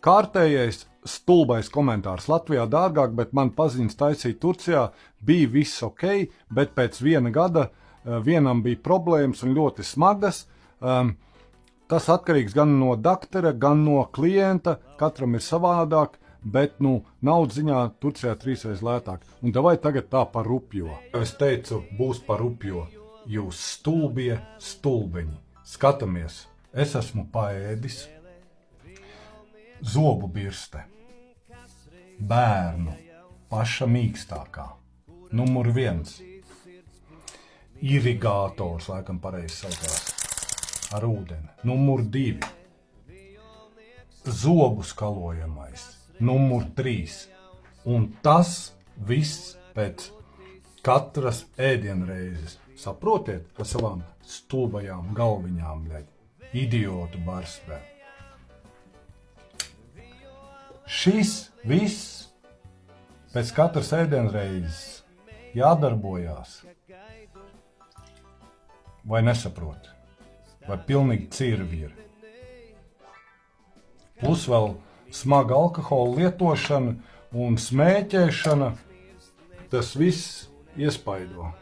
kārtējais stulbais komentārs Latvijā dārgāk, bet man paziņas taisīja Turcijā, bija viss ok, bet pēc 1 gada vienam bija problēmas un ļoti smagas. Tas atkarīgs gan no doktora, gan no klienta, katram ir savādāk, bet, naudas ziņā Turcijā 3 reizes lētāk. Un davai tagad tā par rupjo. Es teicu, būs par rupjo. Jūs stulbie stulbeņi. Skatāmies, es esmu paēdis zobu birste. Bērnu, paša mīkstākā. Numur 1. Irigātors, laikam pareizi saukās, ar ūdeni. Numur 2. Zobu skalojamais. Numur 3. Un tas viss pēc katras ēdienreizes. Saprotiet ar savām stulbajām galviņām, bļaļ. Idiotu barstē. Šis viss pēc katras ēdienreizes jādarbojās. Vai nesaprot? Vai pilnīgi cirvi ir? Plus vēl smaga alkohola lietošana un smēķēšana. Tas viss iespaido.